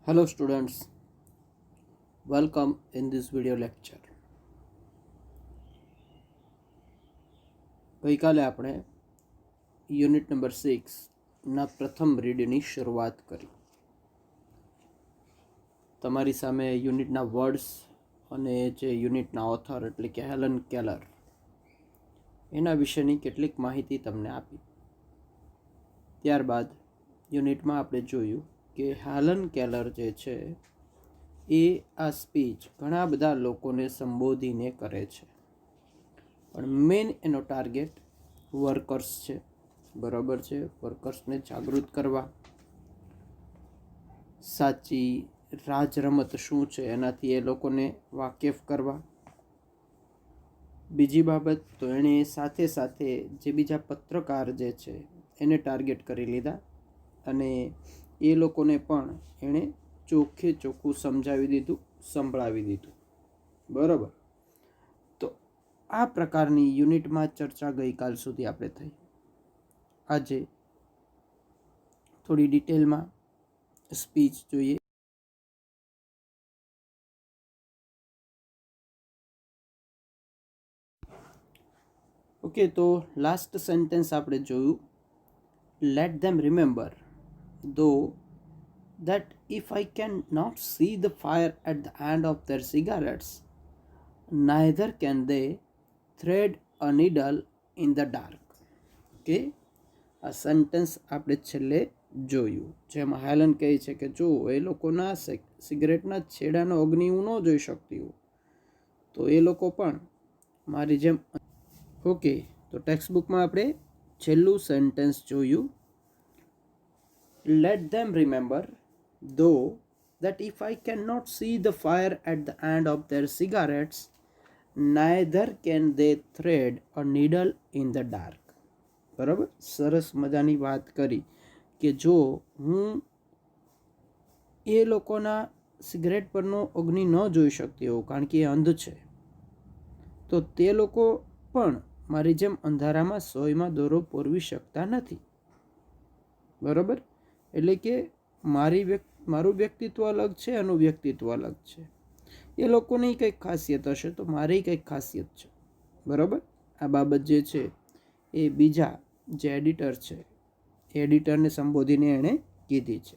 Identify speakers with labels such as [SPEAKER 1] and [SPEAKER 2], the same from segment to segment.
[SPEAKER 1] Hello students, welcome in this video lecture. ગઈકાલે આપણે unit number 6 ના પ્રથમ રીડની શરૂઆત કરી. તમારી સામે યુનિટના વર્ડ્સ અને જે યુનિટના ઓથર એટલે કે હેલન કેલર એના વિશેની કેટલીક માહિતી તમને આપી. ત્યારબાદ યુનિટમાં આપણે જોયું કે હેલન કેલર જે છે એ આ સ્પીચ ઘણા બધા લોકોને સંબોધીને કરે છે, પણ મેઇન એનો ટાર્ગેટ વર્કર્સ છે. બરાબર છે, વર્કર્સને જાગૃત કરવા, સાચી રાજરમત શું છે એનાથી એ લોકોને વાકેફ કરવા. બીજી બાબત તો એણે સાથે સાથે જે બીજા પત્રકાર જે છે એને ટાર્ગેટ કરી લીધા અને એ લોકોને પણ એણે ચોખ્ખે ચોખ્ખું સમજાવી દીધું, સંભળાવી દીધું. બરાબર, તો આ પ્રકારની યુનિટમાં ચર્ચા ગઈકાલ સુધી આપણે થઈ. આજે થોડી ડિટેલમાં સ્પીચ જોઈએ. ઓકે, તો લાસ્ટ સેન્ટેન્સ આપણે જોયું, લેટ ધેમ રિમેમ્બર ધો that if I can not see the fire at the end of their cigarettes, neither can they thread a needle in the dark. Okay, આ સેન્ટેન્સ આપણે છેલ્લે જોયું, જેમાં હેલન કહે છે કે જો એ લોકોના સિગરેટના છેડાનો અગ્નિ હું ન જોઈ શકતી હું તો એ લોકો પણ મારી જેમ. ઓકે, તો ટેક્સ્ટ બુકમાં આપણે છેલ્લું સેન્ટેન્સ જોયું, let them remember though that if I cannot see the fire at the end of their cigarettes, neither can they thread a needle in the dark. બરાબર, સરસ મજાની વાત કરી કે જો હું એ લોકોના સિગરેટ પરનો અગ્નિ ન જોઈ શકતી હોઉં કારણ કે એ અંધ છે, તો તે લોકો પણ મારી જેમ અંધારામાં સોયમાં દોરો પોરવી શકતા નથી. બરાબર, એટલે કે મારું વ્યક્તિત્વ અલગ છે, એનું વ્યક્તિત્વ અલગ છે. એ લોકોની કંઈક ખાસિયત હશે તો મારી કંઈક ખાસિયત છે. બરાબર, આ બાબત જે છે એ બીજા જે એડિટર છે એ એડિટરને સંબોધીને એણે કીધી છે.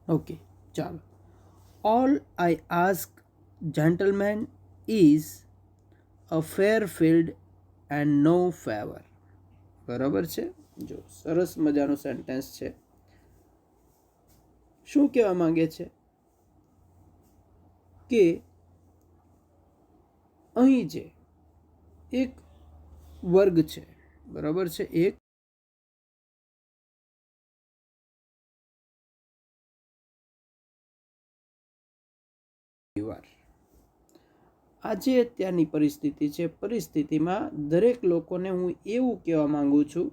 [SPEAKER 1] ઓકે, ચાલો. All I ask gentlemen is a fair field and no favour. બરાબર છે, જો સરસ મજાનો સેન્ટેન્સ છે. શું કહેવા માંગે છે કે અહીં જે એક વર્ગ છે, બરાબર છે, એક પરિવાર. આજે અત્યારની પરિસ્થિતિ છે, પરિસ્થિતિમાં દરેક લોકોને હું એવું કહેવા માંગુ છું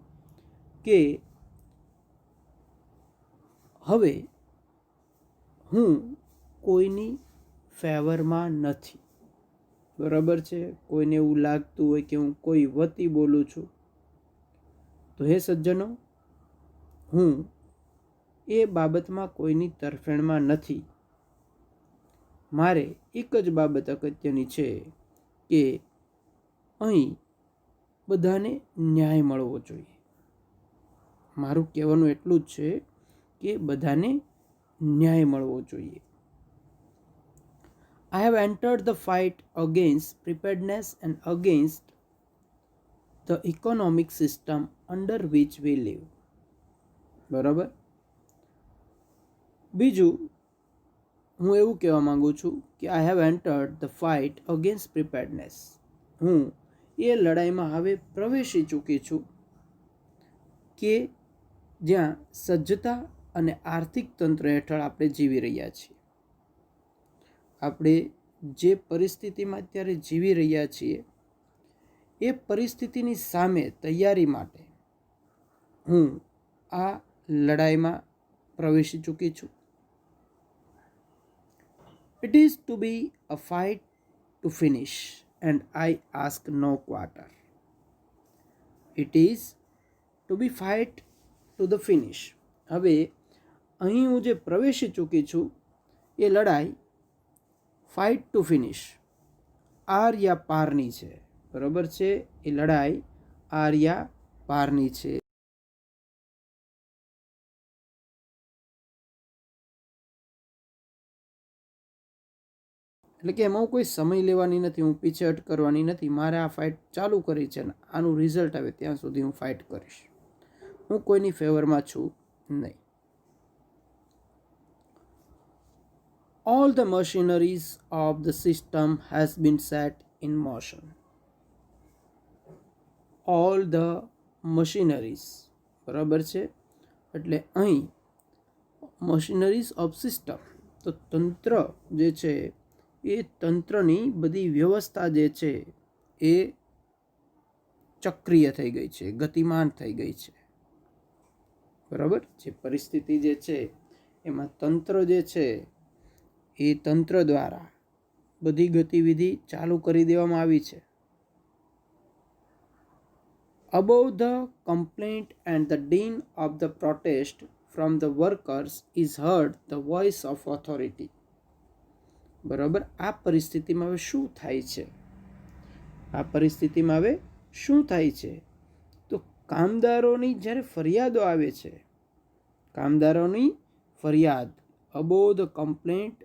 [SPEAKER 1] કે હવે હું કોઈની ફેવરમાં નથી. બરાબર છે, કોઈને એવું લાગતું હોય કે હું કોઈ વતી બોલું છું તો હે સજ્જનો, હું એ બાબતમાં કોઈની તરફેણમાં નથી. મારે એક જ બાબત અગત્યની છે કે અહીં બધાને ન્યાય મળવો જોઈએ. મારું કહેવાનું એટલું જ છે કે બધાને ન્યાય મળવો જોઈએ. I have entered the fight against preparedness and against the economic system under which we live. બરાબર, બીજું હું એવું કહેવા માંગુ છું કે I have entered the fight against preparedness. હું એ લડાઈમાં હવે પ્રવેશી ચૂકી છું કે જ્યાં સજ્જતા અને આર્થિક તંત્ર હેઠળ આપણે જીવી રહ્યા છીએ. આપણે જે પરિસ્થિતિમાં અત્યારે જીવી રહ્યા છીએ એ પરિસ્થિતિની સામે તૈયારી માટે હું આ લડાઈમાં પ્રવેશી ચૂકી છું. It is to be a fight to finish and I ask no quarter. It is to be fight to the finish. હવે અહીં હું જે પ્રવેશી ચૂકી છું એ લડાઈ ફાઇટ ટુ ફિનિશ આર યા પારની છે. બરાબર છે, એ લડાઈ આર યા પારની છે. એટલે કે એમાં કોઈ સમય લેવાની નથી, હું પીછેહટ કરવાની નથી. મારે આ ફાઇટ ચાલુ કરી છે ને આનું રિઝલ્ટ આવે ત્યાં સુધી હું ફાઇટ કરીશ. હું કોઈની ફેવરમાં છું નહીં. All the machineries of the system has been set in motion. All the machineries, બરાબર છે, એટલે અહીં મશીનરીઝ ઓફ સિસ્ટમ, તો તંત્ર જે છે એ તંત્રની બધી વ્યવસ્થા જે છે એ ચક્રિય થઈ ગઈ છે, ગતિમાન થઈ ગઈ છે. બરાબર, જે પરિસ્થિતિ જે છે એમાં તંત્ર જે છે એ તંત્ર દ્વારા બધી ગતિવિધિ ચાલુ કરી દેવામાં આવી છે. Above the complaint and the din of the protest from the workers is heard the voice of authority. બરાબર, આ પરિસ્થિતિમાં હવે શું થાય છે? આ પરિસ્થિતિમાં હવે શું થાય છે? તો કામદારોની જ્યારે ફરિયાદો આવે છે, કામદારોની ફરિયાદ, above the complaint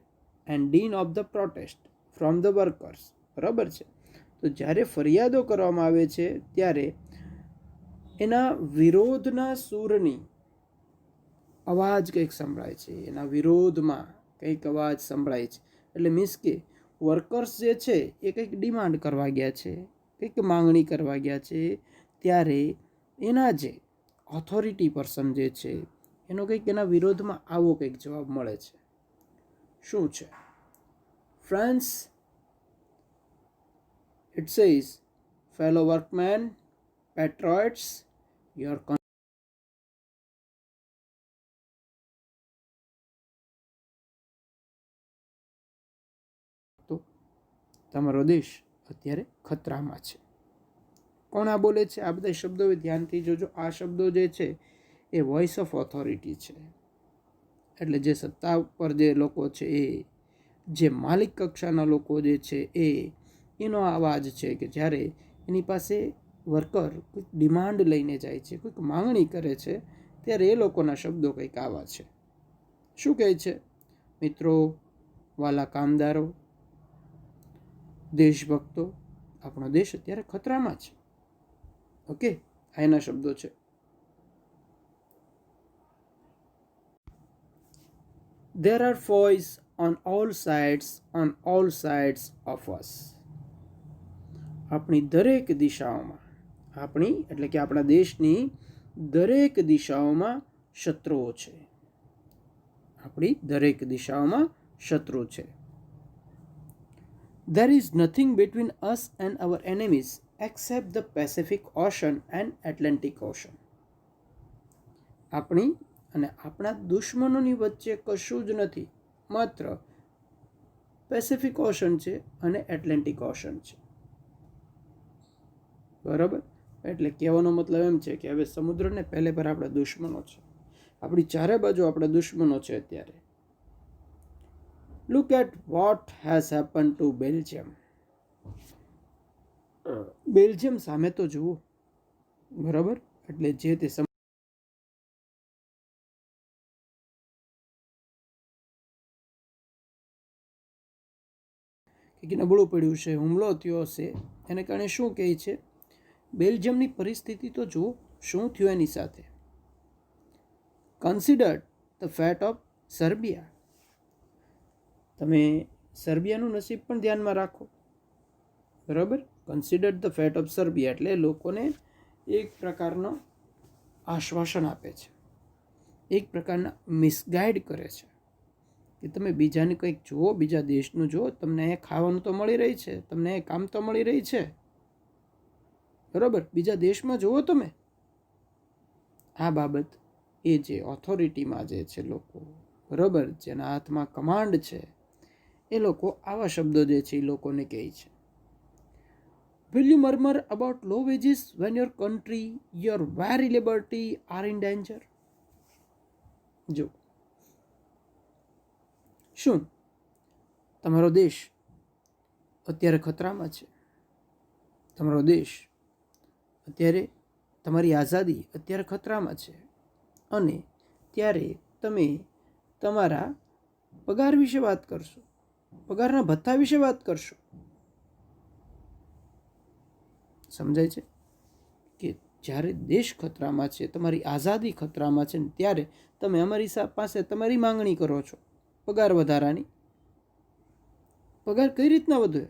[SPEAKER 1] and din of the protest from the workers, બરાબર છે, તો જ્યારે ફરિયાદો કરવામાં આવે છે ત્યારે એના વિરોધના સૂરની અવાજ કંઈક સંભળાય છે, એના વિરોધમાં કંઈક અવાજ સંભળાય છે. એટલે મીન્સ કે વર્કર્સ જે છે એ કંઈક ડિમાન્ડ કરવા ગયા છે, કંઈક માંગણી કરવા ગયા છે, ત્યારે એના જે ઓથોરિટી પર્સન જે છે એનો કંઈક એના વિરોધમાં આવો કંઈક જવાબ મળે છે. શું છે? Friends, it says, fellow workmen, patriots, your તો તમારો દેશ અત્યારે ખતરામાં છે. કોણ આ બોલે છે? આ બધા શબ્દો ધ્યાનથી જોજો. આ શબ્દો જે છે એ વોઇસ ઓફ ઓથોરિટી છે. એટલે જે સત્તા ઉપર જે લોકો છે એ, જે માલિક કક્ષાના લોકો જે છે એનો અવાજ છે કે જ્યારે એની પાસે વર્કર કોઈક ડિમાન્ડ લઈને જાય છે, કોઈક માંગણી કરે છે, ત્યારે એ લોકોના શબ્દો કંઈક આવા છે. શું કહે છે? મિત્રો, વાલા કામદારો, દેશભક્તો, આપણો દેશ અત્યારે ખતરામાં છે. ઓકે, આ એના શબ્દો છે. There are foes on all sides of us. આપણી દરેક દિશાઓમાં, આપણી એટલે કે આપણા દેશની દરેક દિશાઓમાં શત્રુઓ છે. આપણી દરેક દિશાઓમાં શત્રુ છે. There is nothing between us and our enemies except the Pacific Ocean and Atlantic Ocean. આપણી અને આપણા દુશ્મનોની વચ્ચે કશું જ નથી, માત્ર પેસિફિક ઓશન છે અને એટલાન્ટિક ઓશન છે. બરાબર, એટલે કહેવાનો મતલબ એમ છે કે હવે સમુદ્રને પહેલે પર આપણા દુશ્મનો છે, આપણી ચારે બાજુ આપણા દુશ્મનો છે અત્યારે. Look at what has happened to Belgium. Belgium સામે તો જુઓ. બરાબર, એટલે જે તે કે નબળું પડ્યું છે, હુમલો થયો હશે, એને કારણે શું કહે છે? બેલ્જિયમની પરિસ્થિતિ તો જુઓ, શું થયું એની સાથે. Consider the fat of Serbia. તમે સર્બિયાનું નસીબ પણ ધ્યાનમાં રાખો. બરાબર, consider the fat of Serbia એટલે લોકોને એક પ્રકારનો આશ્વાસન આપે છે, એક પ્રકારના મિસગાઈડ કરે છે કે તમે બીજાને કંઈક જુઓ, બીજા દેશનું જુઓ, તમને અહીંયા ખાવાનું તો મળી રહી છે, તમને અહીંયા કામ તો મળી રહી છે, બરાબર, બીજા દેશમાં જુઓ તમે. આ બાબત એ જે ઓથોરિટીમાં જે છે લોકો, બરાબર, જેના હાથમાં કમાન્ડ છે, એ લોકો આવા શબ્દો જે છે એ લોકોને કહે છે. Will you murmur about low wages when your country, your very liberty are in danger? જો શું તમારો દેશ અત્યારે ખતરામાં છે? તમારો દેશ અત્યારે, તમારી આઝાદી અત્યારે ખતરામાં છે, અને ત્યારે તમે તમારા પગાર વિશે વાત કરશો, પગારના ભથ્થા વિશે વાત કરશો. સમજાય છે કે જ્યારે દેશ ખતરામાં છે, તમારી આઝાદી ખતરામાં છે, ત્યારે તમે અમારી પાસે તમારી માંગણી કરો છો પગાર વધારાની. પગાર કઈ રીતના વધે?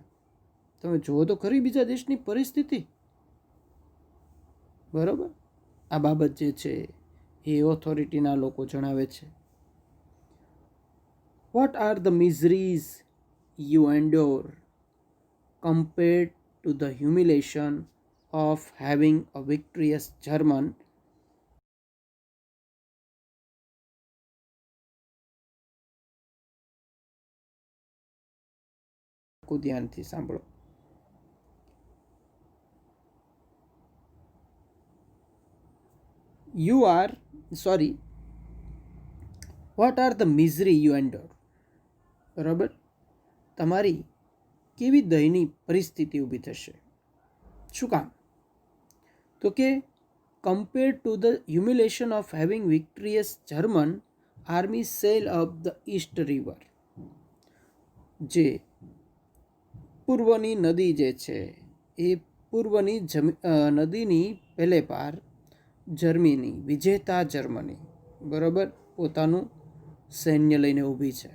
[SPEAKER 1] તમે જુઓ તો ખરી બીજા દેશની પરિસ્થિતિ. બરાબર, આ બાબત જે છે એ ઓથોરિટીના લોકો જણાવે છે. What are the miseries you endure compared to the humiliation of having a victorious German ધ્યાનથી સાંભળો. What are the misery you endure. બરાબર, તમારી કેવી દયનીય પરિસ્થિતિ ઊભી થશે. શું કામ? તો કે compare to the humiliation of having victorious German army sail up the East River. જે પૂર્વની નદી જે છે એ પૂર્વની નદીની પહેલે પાર જર્મની, વિજેતા જર્મની, બરાબર, પોતાનું સૈન્ય લઈને ઊભી છે.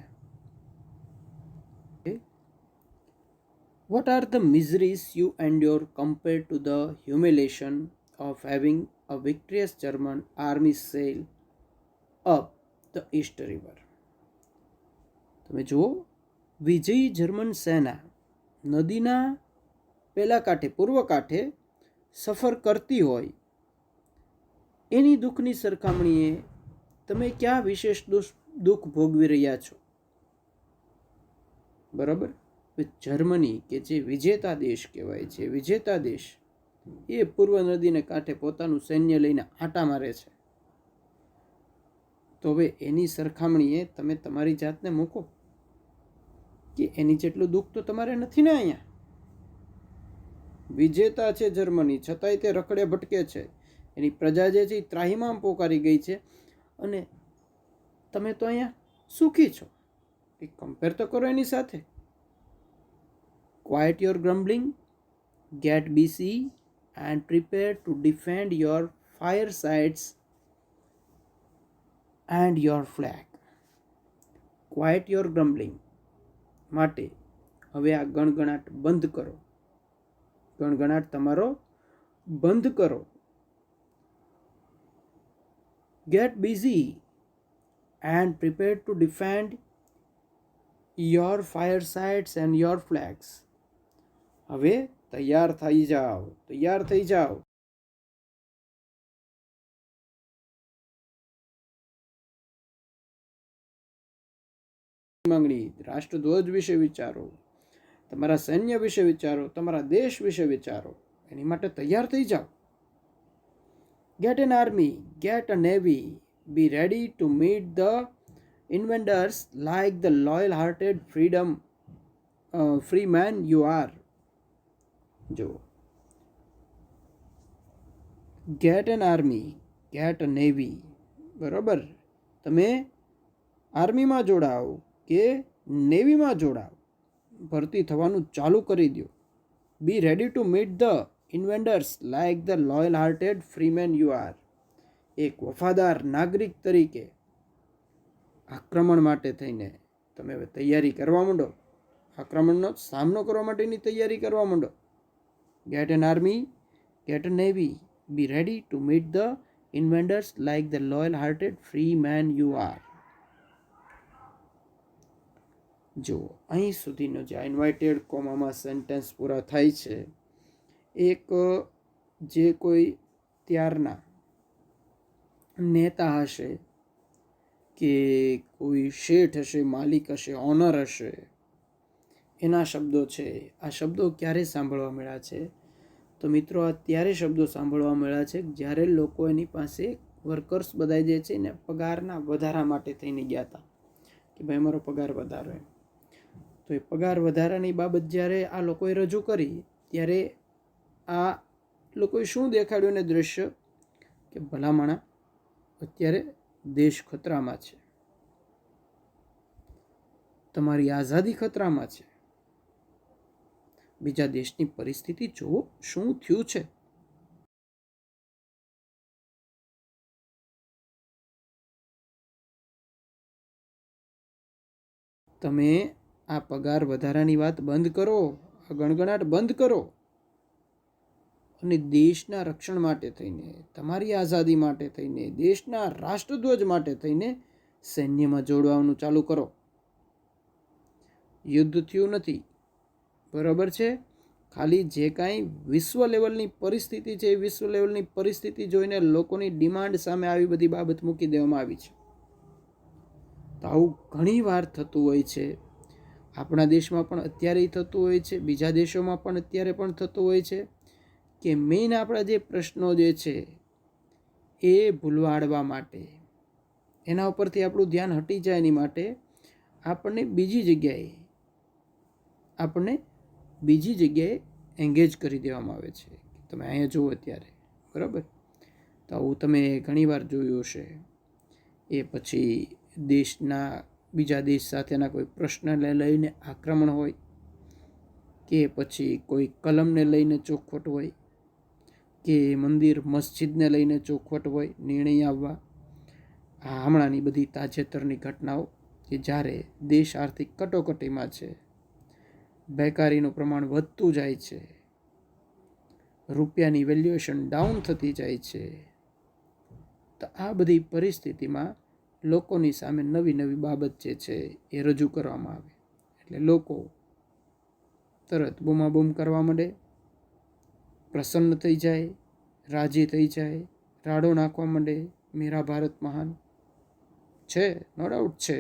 [SPEAKER 1] What are the miseries you endure compared to the humiliation of having a victorious German army sail up the East River? તમે જુઓ, વિજયી જર્મન સેના નદીના પેલા કાંઠે, પૂર્વ કાંઠે સફર કરતી હોય એની દુઃખની સરખામણીએ તમે ક્યાં વિશેષ દુઃખ ભોગવી રહ્યા છો? બરાબર, જર્મની કે જે વિજેતા દેશ કહેવાય છે, વિજેતા દેશ, એ પૂર્વ નદીને કાંઠે પોતાનું સૈન્ય લઈને આંટા મારે છે. તો હવે એની સરખામણીએ તમે તમારી જાતને મૂકો કે એની જેટલું દુઃખ તો તમારે નથી ને. અહીંયા વિજેતા છે જર્મની, છતાંય તે રખડે ભટકે છે. એની પ્રજા જે છે એ ત્રાહિમામ પોકારી ગઈ છે, અને તમે તો અહીંયા સુખી છો. એ કમ્પેર તો કરો એની સાથે. Quiet your grumbling, get busy and prepare to defend your firesides and your flag. Quiet your grumbling માટે હવે આ ગણગણાટ બંધ કરો. ગણગણાટ તમારો બંધ કરો. Get busy and prepare to defend your firesides and your flags. હવે તૈયાર થઈ જાઓ, તૈયાર થઈ જાઓ. માંગણી, રાષ્ટ્રધ્વજ વિશે વિચારો, તમારા સૈન્ય વિશે વિચારો, તમારા દેશ વિશે વિચારો. એની માટે તૈયાર થઈ જાઓ. Get an army, get a navy, be ready to meet the invaders like the loyal-hearted free man you are. જો, get an army, get a navy, બરાબર, તમે આર્મીમાં જોડાઓ કે નેવીમાં જોડાઓ, ભરતી થવાનું ચાલુ કરી દો. Be ready to meet the invaders like the loyal hearted freemen you are. એક વફાદાર નાગરિક તરીકે આક્રમણ માટે થઈને તમે હવે તૈયારી કરવા માંડો. આક્રમણનો સામનો કરવા માટેની તૈયારી કરવા માંડો. Get an army, get a navy, be ready to meet the invaders like the loyal-hearted free man you are. જો અહીં સુધીનો જે ઇન્વાઇટેડ કોમામાં સેન્ટેન્સ પૂરા થાય છે, એક જે કોઈ ત્યારના નેતા હશે કે કોઈ શેઠ હશે, માલિક હશે, ઓનર હશે, એના શબ્દો છે. આ શબ્દો ક્યારે સાંભળવા મળ્યા છે? તો મિત્રો, આ ત્યારે શબ્દો સાંભળવા મળ્યા છે જ્યારે લોકો એની પાસે વર્કર્સ બધા જે છે ને પગારના વધારા માટે થઈને ગયા હતા કે ભાઈ અમારો પગાર વધારો એમ. તો એ પગાર વધારાની બાબત જ્યારે આ લોકોએ રજૂ કરી ત્યારે આ લોકોએ શું દેખાડ્યું ને દૃશ્ય કે ભલામણા અત્યારે દેશ ખતરામાં છે, તમારી આઝાદી ખતરામાં છે, બીજા દેશની પરિસ્થિતિ જુઓ શું થયું છે. તમે આ પગાર વધારાની વાત બંધ કરો, આ ગણગણાટ બંધ કરો અને દેશના રક્ષણ માટે થઈને, તમારી આઝાદી માટે થઈને, દેશના રાષ્ટ્રધ્વજ માટે થઈને સૈન્યમાં જોડવાનું ચાલુ કરો. યુદ્ધ થયું નથી, બરાબર છે, ખાલી જે કાંઈ વિશ્વ લેવલની પરિસ્થિતિ છે એ વિશ્વ લેવલની પરિસ્થિતિ જોઈને લોકોની ડિમાન્ડ સામે આવી બધી બાબત મૂકી દેવામાં આવી છે. તો આવું ઘણી વાર થતું હોય છે, આપણા દેશમાં પણ અત્યારે થતું હોય છે, બીજા દેશોમાં પણ અત્યારે પણ થતું હોય છે કે મેઇન આપણા જે પ્રશ્નો જે છે એ ભૂલવાડવા માટે, એના ઉપરથી આપણું ધ્યાન હટી જાય એની માટે આપણને બીજી જગ્યાએ એંગેજ કરી દેવામાં આવે છે. તમે અહીંયા જુઓ અત્યારે, બરાબર. તો આવું તમે ઘણીવાર જોયું હશે. એ પછી દેશના બીજા દેશ સાથેના કોઈ પ્રશ્નને લઈને આક્રમણ હોય, કે પછી કોઈ કલમને લઈને ચોખવટ હોય, કે મંદિર મસ્જિદને લઈને ચોખવટ હોય, નિર્ણય આવવા. આ હમણાંની બધી તાજેતરની ઘટનાઓ કે જ્યારે દેશ આર્થિક કટોકટીમાં છે, બેકારીનું પ્રમાણ વધતું જાય છે, રૂપિયાની વેલ્યુએશન ડાઉન થતી જાય છે. તો આ બધી પરિસ્થિતિમાં લોકોની સામે નવી નવી બાબત જે છે એ રજૂ કરવામાં આવે એટલે લોકો તરત બૂમાબૂમ કરવા માંડે, પ્રસન્ન થઈ જાય, રાજી થઈ જાય, રાડો નાખવા માંડે, મેરા ભારત મહાન છે, નો ડાઉટ છે.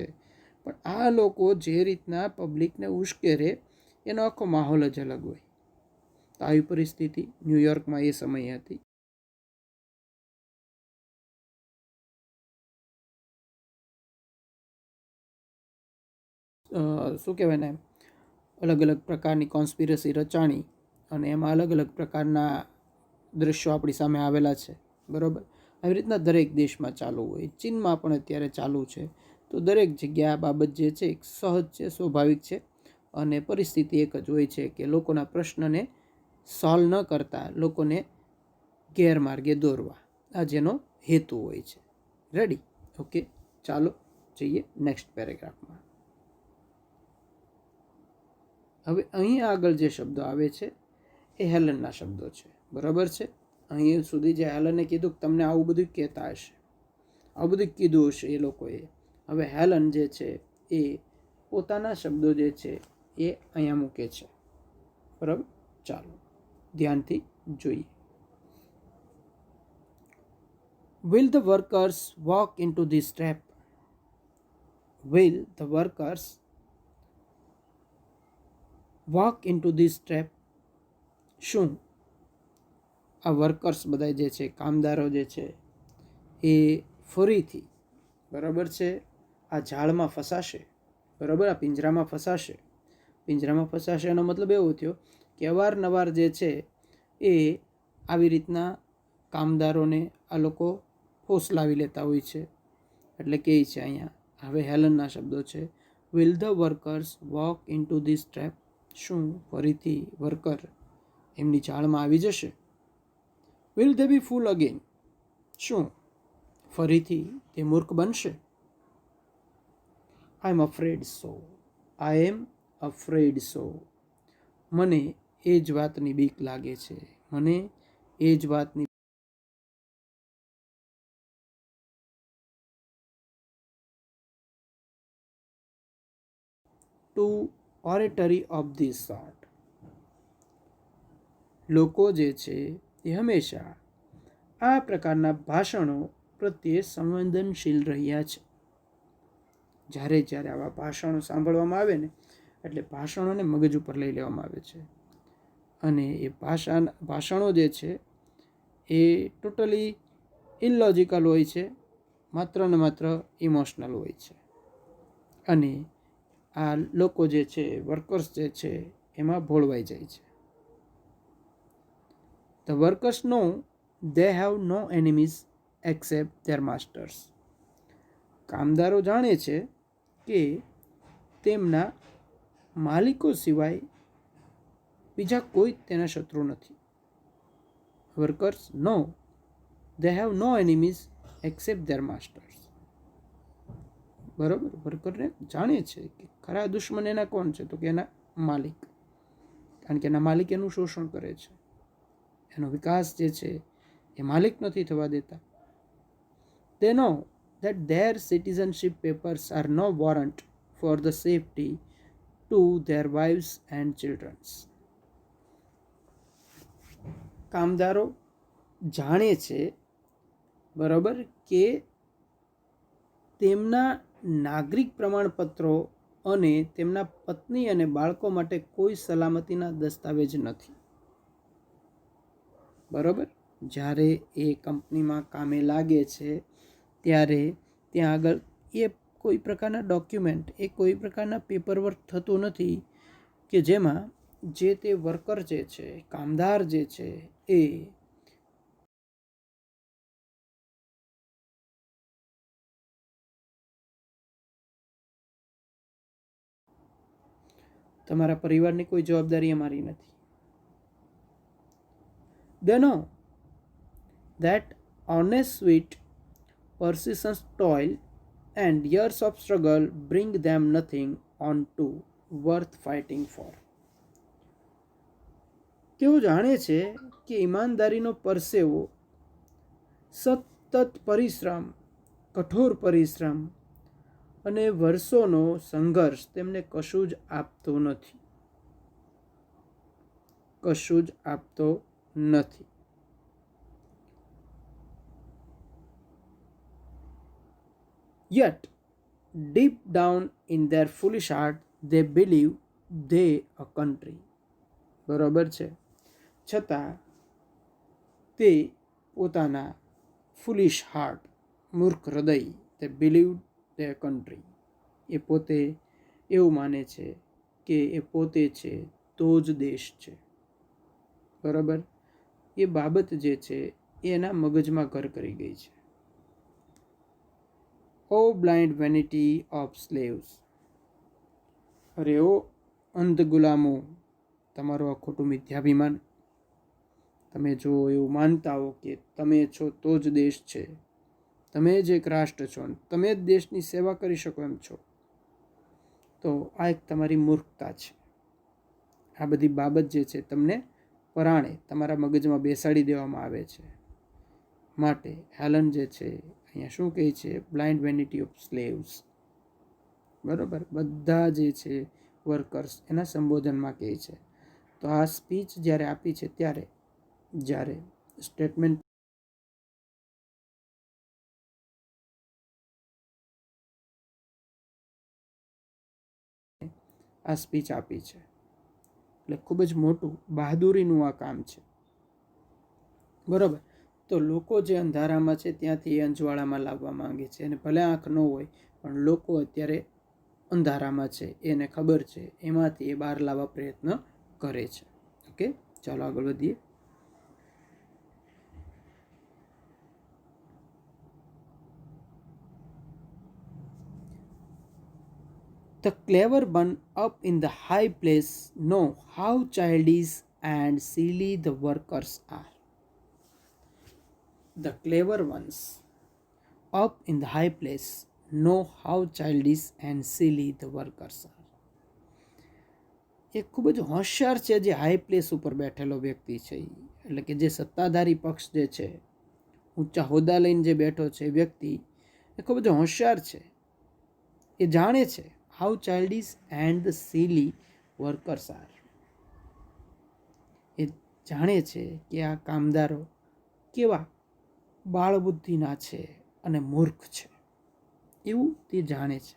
[SPEAKER 1] પણ આ લોકો જે રીતના પબ્લિકને ઉશ્કેરે એનો આખો માહોલ જ અલગ હોય. તો આવી પરિસ્થિતિ ન્યુયોર્કમાં એ સમયે હતી. શું કહેવાય ને, અલગ અલગ પ્રકારની કોન્સ્પિરસી રચાણી અને એમાં અલગ અલગ પ્રકારના દૃશ્યો આપણી સામે આવેલા છે, બરાબર. આવી રીતના દરેક દેશમાં ચાલુ હોય, ચીનમાં પણ અત્યારે ચાલુ છે. તો દરેક જગ્યાએ આ બાબત જે છે એક સહજ છે, સ્વાભાવિક છે અને પરિસ્થિતિ એક જ હોય છે કે લોકોના પ્રશ્નને સોલ્વ ન કરતા લોકોને ગેરમાર્ગે દોરવા, આ જેનો હેતુ હોય છે. રેડી? ઓકે, ચાલો જઈએ નેક્સ્ટ પેરેગ્રાફમાં. હવે અહીં આગળ જે શબ્દો આવે છે એ હેલનના શબ્દો છે, બરાબર છે. અહીં સુધી જે હેલને કીધું કે તમને આવું બધું કહેતા હશે, આવું બધું કીધું હશે એ લોકોએ. હવે હેલન જે છે એ પોતાના શબ્દો જે છે એ અહીંયા મૂકે છે, બરાબર. ચાલો ધ્યાનથી જોઈએ. Will the workers walk into this trap? Will the workers walk into this trap? શું આ વર્કર્સ બધા જે છે, કામદારો જે છે એ ફરીથી, બરાબર છે, આ જાળમાં ફસાશે, બરાબર, આ પિંજરામાં ફસાશે. પિંજરામાં ફસાશે એનો મતલબ એવો થયો કે અવારનવાર જે છે એ આવી રીતના કામદારોને આ લોકો ફોસલાવી લેતા હોય છે. એટલે કે છે અહીંયા હવે હેલનના શબ્દો છે, will the workers walk in two this trap? શું ફરીથી વર્કર એમની જાળમાં આવી જશે? Will they B full again? શું ફરીથી તે મૂર્ખ બનશે? આઈ એમ અફ્રેડ સો. આઈ એમ અફ્રેડ સો. મને એ જ વાતની બીક લાગે છે, મને એ જ વાતની two oratory of this sort. લોકો જે છે એ હંમેશા આ પ્રકારના ભાષણો પ્રત્યે સંવેદનશીલ રહ્યા છે. જ્યારે જ્યારે આવા ભાષણો સાંભળવામાં આવે ને એટલે ભાષણોને મગજ ઉપર લઈ લેવામાં આવે છે અને એ ભાષણો જે છે એ ટોટલી ઇલોજિકલ હોય છે, માત્ર ને માત્ર ઇમોશનલ હોય છે. અને આ લોકો જે છે, વર્કર્સ જે છે, એમાં ભોળવાઈ જાય છે. The workers know they have no enemies except their masters. કામદારો જાણે છે કે તેમના માલિકો સિવાય બીજા કોઈ તેના શત્રુ નથી. વર્કર્સ નો they have no enemies except their masters. બરોબર, વર્કરને જાણે છે કે ખરા દુશ્મન એના કોણ છે, તો કે એના માલિક, કારણ કે એના માલિક એનું શોષણ કરે છે, એનો વિકાસ જે છે એ માલિક નથી થવા દેતા. They know that their citizenship papers are no warrant for the safety to their wives and children. કામદારો જાણે છે, બરાબર, કે તેમના નાગરિક પ્રમાણપત્રો અને તેમના પત્ની અને બાળકો માટે કોઈ સલામતીના દસ્તાવેજ નથી. બરાબર, જ્યારે એ કંપનીમાં કામે લાગે છે ત્યારે ત્યાં આગળ એ કોઈ પ્રકારના ડોક્યુમેન્ટ, એ કોઈ પ્રકારના પેપરવર્ક થતું નથી કે જેમાં જે તે વર્કર જે છે, કામદાર જે છે, એ તમારા પરિવારની કોઈ જવાબદારી અમારી નથી. They know that honest sweat, persistent toil and years of struggle bring them nothing on to worth fighting for. તેઓ જાણે છે કે ઈમાનદારીનો પરસેવો, સતત પરિશ્રમ, કઠોર પરિશ્રમ અને વર્ષોનો સંઘર્ષ તેમને કશું જ આપતો નથી, કશું જ આપતો નથી. Yet deep down in their foolish heart they believe they a country. બરોબર છે, છતાં તે પોતાના ફૂલિશ હાર્ટ, મૂર્ખ હૃદય, તે બિલીવ તે કન્ટ્રી, એ પોતે એવું માને છે કે એ પોતે છે તો જ દેશ છે. બરાબર, એ બાબત જે છે એ એના મગજમાં ઘર કરી ગઈ છે. ઓ બ્લાઇન્ડ વેનિટી ઓફ સ્લેવ્સ. અરે ઓ અંધ ગુલામો, તમારું આ ખોટું મિથ્યાભિમાન. તમે જો એવું માનતા હો કે તમે છો તો જ દેશ છે, તમે જ એક રાષ્ટ્ર છો, તમે જ દેશની સેવા કરી શકો એમ છો, તો આ એક તમારી મૂર્ખતા છે. આ બધી બાબત જે છે તમને પરાણે તમારા મગજમાં બેસાડી દેવામાં આવે છે. માટે હેલન જે છે અહીંયા શું કહે છે? Blind vanity of slaves. બરાબર, બધા જે છે વર્કર્સ એના સંબોધનમાં કહે છે. તો આ સ્પીચ જ્યારે આપી છે ત્યારે, જ્યારે સ્ટેટમેન્ટ આ સ્પીચ આપી છે, એટલે ખૂબ જ મોટું બહાદુરીનું આ કામ છે. બરાબર, તો લોકો જે અંધારામાં છે ત્યાંથી એ અંજવાળામાં લાવવા માંગે છે, અને ભલે આંખ ન હોય પણ લોકો અત્યારે અંધારામાં છે, એને ખબર છે, એમાંથી એ બહાર લાવવા પ્રયત્ન કરે છે. ઓકે, ચાલો આગળ વધીએ. The clever one up in the high place know how childish and silly the workers are. The clever ones up in the high place know how childish and silly the workers are. એ ખૂબ જ હોશિયાર છે જે high place ઉપર બેઠેલો વ્યક્તિ છે, એટલે કે જે સત્તાધારી પક્ષ જે છે, ઊંચા હોદ્દા લઈને જે બેઠો છે વ્યક્તિ, એ ખૂબ જ હોશિયાર છે. એ જાણે છે how childish and the silly workers are. એ જાણે છે કે આ કામદારો કેવા બાળબુદ્ધિના છે અને મૂર્ખ છે, એવું તે જાણે છે.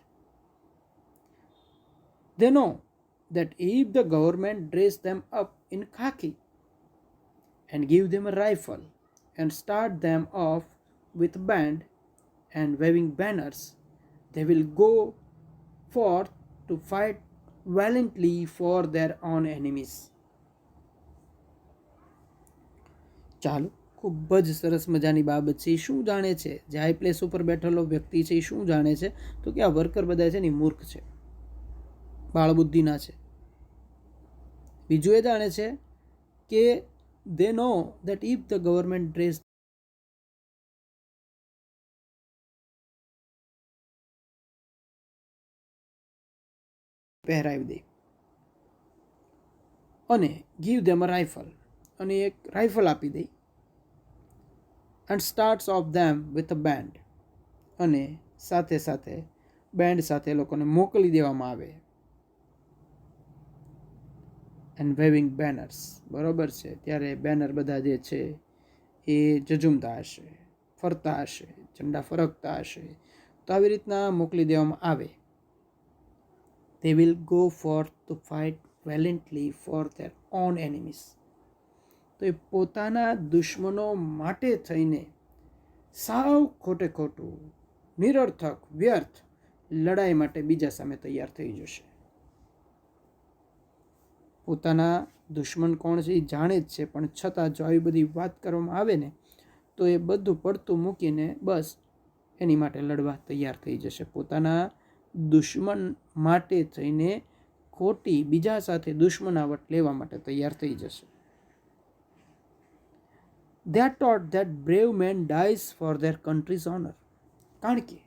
[SPEAKER 1] They know that if the government dress them up in khaki and give them a rifle and start them off with band and waving banners, they will go forth to fight valiantly for their own enemies. ચાલો, ખૂબ જ સરસ મજાની બાબત છે. શું જાણે છે જે હાઈ પ્લેસ ઉપર બેઠેલો વ્યક્તિ છે? એ શું જાણે છે? તો કે આ વર્કર બધા છે ને મૂર્ખ છે, બાળબુદ્ધિના છે. બીજું એ જાણે છે કે they know that if the government dress પહેરાવી દે અને give them a rifle, અને એક રાઇફલ આપી દે, and starts off them with a band, અને સાથે સાથે બેન્ડ સાથે લોકોને મોકલી દેવામાં આવે, એન્ડ વેવિંગ બેનર્સ, બરોબર છે. ત્યારે બેનર બધા જે છે એ જજુમતા હશે, ફરતા હશે, ઝંડા ફરકતા હશે. તો આવી રીતના મોકલી દેવામાં આવે. They will go forth to fight valiantly for their own enemies. તો એ પોતાના દુશ્મનો માટે થઈને સાવ ખોટે ખોટું, નિરર્થક, વ્યર્થ લડાઈ માટે બીજા સામે તૈયાર થઈ જશે. પોતાના દુશ્મન કોણ છે એ જાણે જ છે, પણ છતાં જો આવી બધી વાત કરવામાં આવે ને તો એ બધું પડતું મૂકીને બસ એની માટે લડવા તૈયાર થઈ જશે. પોતાના દુશ્મન માટે થઈને ખોટી બીજા સાથે દુશ્મનાવટ લેવા માટે તૈયાર થઈ જશે. They are taught that brave man dies for their country's honor. કારણ કે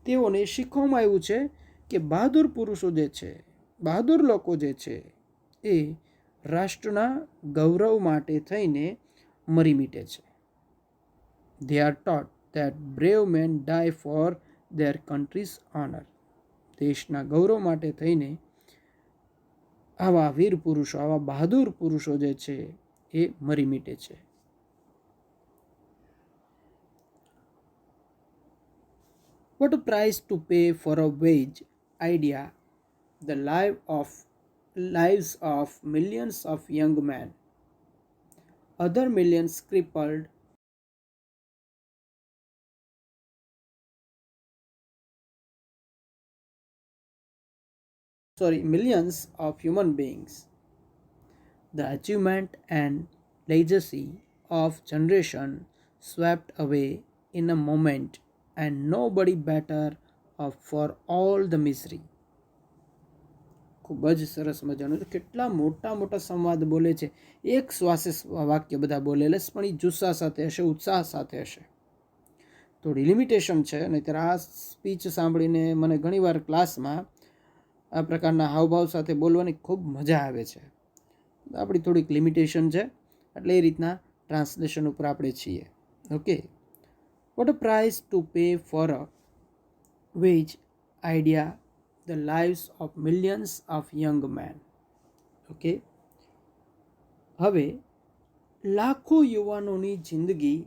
[SPEAKER 1] તેઓને શીખવામાં આવ્યું છે કે બહાદુર પુરુષો જે છે, બહાદુર લોકો જે છે એ રાષ્ટ્રના ગૌરવ માટે થઈને મરી મીટે છે. They are taught that brave men die for their country's honor. દેશના ગૌરવ માટે થઈને આવા વીર પુરુષો, આવા બહાદુર પુરુષો જે છે એ મરી મીટે છે. What a price to pay for a wage idea, the lives of millions of young men, other millions crippled, millions of human beings, the achievement and legacy of generation swept away in a moment, and nobody better off for all the misery. ખૂબ જ સરસ મજાનું. કેટલા મોટા મોટા સંવાદ બોલે છે, એક શ્વાસે વાક્ય બધા બોલેલા, પણ એ જુસ્સા સાથે હશે, ઉત્સાહ સાથે હશે. થોડી લિમિટેશન છે. નહીંતર આ સ્પીચ સાંભળીને મને ઘણીવાર ક્લાસમાં આ પ્રકારના હાવભાવ સાથે બોલવાની ખૂબ મજા આવે છે. આપણી થોડીક લિમિટેશન છે, એટલે એ રીતના ટ્રાન્સલેશન ઉપર આપણે છીએ. Okay. What a price to pay for a wage idea, the lives of millions of young men. Okay. હવે લાખો યુવાનોની જિંદગી